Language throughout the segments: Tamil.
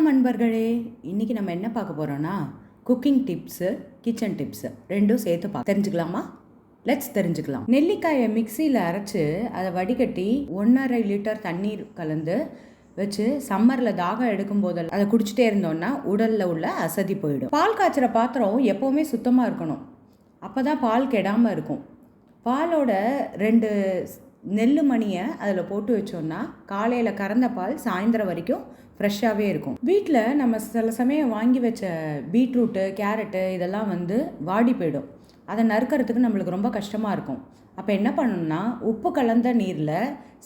நண்பர்களே, இன்றைக்கி நம்ம என்ன பார்க்க போகிறோன்னா குக்கிங் டிப்ஸு, கிச்சன் டிப்ஸு ரெண்டும் சேர்த்து தெரிஞ்சுக்கலாமா? லெட்ஸ் தெரிஞ்சுக்கலாம். நெல்லிக்காயை மிக்சியில் அரைச்சி அதை வடிகட்டி 1.5 லிட்டர் தண்ணீர் கலந்து வச்சு சம்மரில் தாகம் எடுக்கும் போதெல்லாம் அதை குடிச்சிட்டே இருந்தோன்னா உடலில் உள்ள அசதி போயிடும். பால் காய்ச்சுற பாத்திரம் எப்போவுமே சுத்தமாக இருக்கணும். அப்போ தான் பால் கெடாமல் இருக்கும். பாலோட 2 நெல் மணியை அதில் போட்டு வச்சோன்னா காலையில் கறந்த பால் சாயந்தரம் வரைக்கும் ஃப்ரெஷ்ஷாகவே இருக்கும். வீட்டில் நம்ம சில சமயம் வாங்கி வச்ச பீட்ரூட்டு, கேரட்டு இதெல்லாம் வாடி போயிடும். அதை நறுக்கிறதுக்கு நம்மளுக்கு ரொம்ப கஷ்டமாக இருக்கும். அப்போ என்ன பண்ணணும்னா, உப்பு கலந்த நீரில்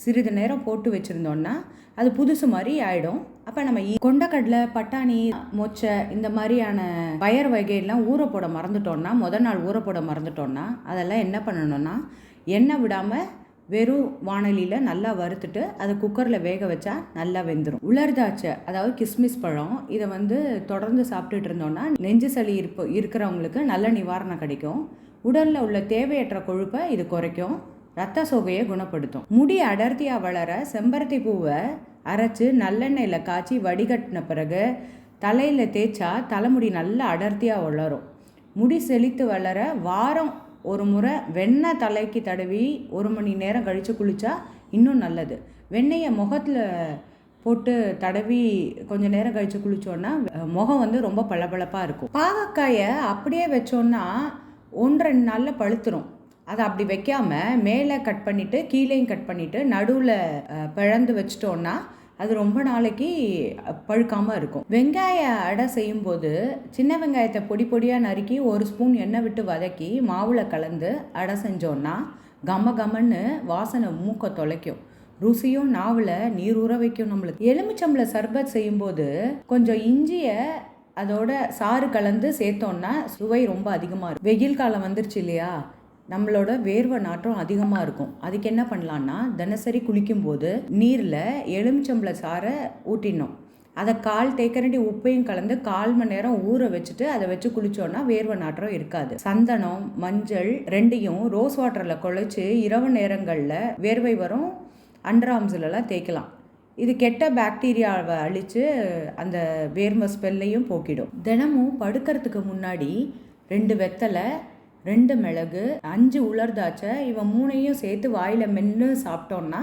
சிறிது நேரம் போட்டு வச்சுருந்தோன்னா அது புதுசு மாதிரி ஆகிடும். அப்போ நம்ம கொண்டக்கடலை, பட்டாணி, மொச்சை இந்த மாதிரியான பயறு வகையெல்லாம் ஊற போட மறந்துட்டோன்னா, முதல் நாள் ஊற போட மறந்துட்டோன்னா அதெல்லாம் என்ன பண்ணணும்னா, எண்ணெய் விடாமல் வெறும் வானலியில் நல்லா வறுத்துட்டு அதை குக்கரில் வேக வச்சா நல்லா வெந்துடும். உலர்தாச்சை, அதாவது கிஸ்மிஸ் பழம், இதை தொடர்ந்து சாப்பிட்டுட்டு இருந்தோன்னா நெஞ்சு சளி இருக்கிறவங்களுக்கு நல்ல நிவாரணம் கிடைக்கும். உடலில் உள்ள தேவையற்ற கொழுப்பை இது குறைக்கும். ரத்த சோகையை குணப்படுத்தும். முடி அடர்த்தியாக வளர செம்பருத்தி பூவை அரைச்சி நல்லெண்ணெயில் காய்ச்சி வடிகட்டின பிறகு தலையில் தேய்ச்சா தலைமுடி நல்லா அடர்த்தியாக வளரும். முடி செழித்து வளர வாரம் ஒரு முறை வெண்ணெய் தலைக்கு தடவி 1 மணி நேரம் கழித்து குளித்தா இன்னும் நல்லது. வெண்ணெயை முகத்தில் போட்டு தடவி கொஞ்சம் நேரம் கழித்து குளித்தோன்னா முகம் ரொம்ப பளபளப்பாக இருக்கும். பாகக்காயை அப்படியே வச்சோன்னா 1-2 நாளில் பழுத்துரும். அதை அப்படி வைக்காமல் மேலே கட் பண்ணிவிட்டு கீழேயும் கட் பண்ணிவிட்டு நடுவில் பிழந்து வச்சிட்டோன்னா அது ரொம்ப நாளைக்கு பழுக்காமல் இருக்கும். வெங்காய அடை செய்யும்போது சின்ன வெங்காயத்தை பொடி பொடியாக நறுக்கி 1 ஸ்பூன் எண்ணெய் விட்டு வதக்கி மாவில் கலந்து அடை செஞ்சோன்னா கமன்னு வாசனை மூக்க தொலைக்கும். ருசியும் நாவில் நீர் ஊற வைக்கும். நம்மளுக்கு எலுமிச்சம்பழ சர்பத் செய்யும்போது கொஞ்சம் இஞ்சியை அதோட சாறு கலந்து சேர்த்தோன்னா சுவை ரொம்ப அதிகமாக இருக்கும். வெயில் காலம் வந்துருச்சு இல்லையா, நம்மளோட வேர்வை நாற்றம் அதிகமாக இருக்கும். அதுக்கு என்ன பண்ணலான்னா, தினசரி குளிக்கும்போது நீரில் எலுமிச்சம்பழ சாறை ஊற்றிடணும். அதை 1/4 தேக்கரண்டி உப்பையும் கலந்து 1/4 மணி நேரம் ஊற வச்சுட்டு அதை வச்சு குளித்தோன்னா வேர்வை நாற்றம் இருக்காது. சந்தனம், மஞ்சள் ரெண்டையும் ரோஸ் வாட்டரில் குழைச்சி இரவு நேரங்களில் வேர்வை வரும் அண்டர்ஆர்ம்ஸ்லாம் தேய்க்கலாம். இது கெட்ட பாக்டீரியாவை அழித்து அந்த வேர்வை ஸ்மெல்லையும் போக்கிடும். தினமும் படுக்கிறதுக்கு முன்னாடி 2 வெத்தலை, 2 மிளகு, 5 உலர்தாச்சை, இவன் 3ஐயும் சேர்த்து வாயில் மென்று சாப்பிட்டோன்னா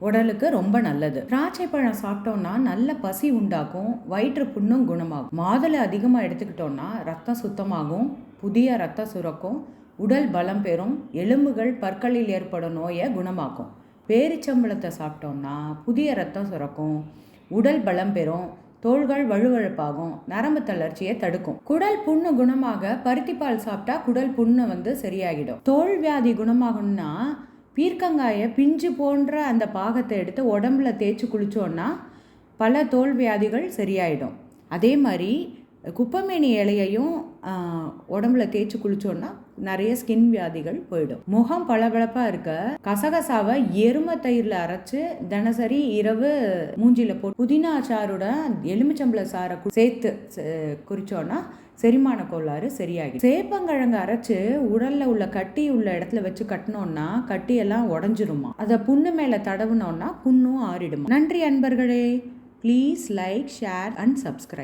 உடலுக்கு ரொம்ப நல்லது. திராட்சை பழம் சாப்பிட்டோன்னா நல்ல பசி உண்டாக்கும். வயிற்று புண்ணும் குணமாகும். மாதுளை அதிகமாக எடுத்துக்கிட்டோன்னா ரத்தம் சுத்தமாகும், புதிய ரத்தம் சுரக்கும், உடல் பலம் பெறும், எலும்புகள் பற்களில் ஏற்படும் நோயை குணமாக்கும். பேரிச்சம்பழத்தை சாப்பிட்டோன்னா புதிய ரத்தம் சுரக்கும், உடல் பலம் பெறும், தோள்கள் வழுவழுப்பாகும், நரம்பு தளர்ச்சியை தடுக்கும். குடல் புண்ணு குணமாக பருத்திப்பால் சாப்பிட்டா குடல் புண்ணு சரியாகிடும். தோல் வியாதி குணமாகணும்னா பீர்க்கங்காயை பிஞ்சு போன்ற அந்த பாகத்தை எடுத்து உடம்புல தேய்ச்சி குளிச்சோன்னா பல தோல் வியாதிகள் சரியாயிடும். அதே மாதிரி குப்பைமேனி இலையையும் உடம்புல தேய்ச்சி குளிச்சோன்னா நிறைய ஸ்கின் வியாதிகள் போயிடும். முகம் பளபளப்பாக இருக்க கசகசாவை எருமை தயிரில் அரைச்சி தினசரி இரவு மூஞ்சியில் போட்டு புதினா சாரோட எலுமிச்சம்பழ சாரை சேர்த்து குறிச்சோன்னா செரிமான கோளாறு சரியாகி. சேப்பங்கிழங்கு அரைச்சி உடலில் உள்ள கட்டி உள்ள இடத்துல வச்சு கட்டினோன்னா கட்டியெல்லாம் உடஞ்சிருமா. அதை புண்ணு மேலே தடவுனோன்னா புண்ணும் ஆறிடுமா. நன்றி அன்பர்களே. Please like, share and subscribe.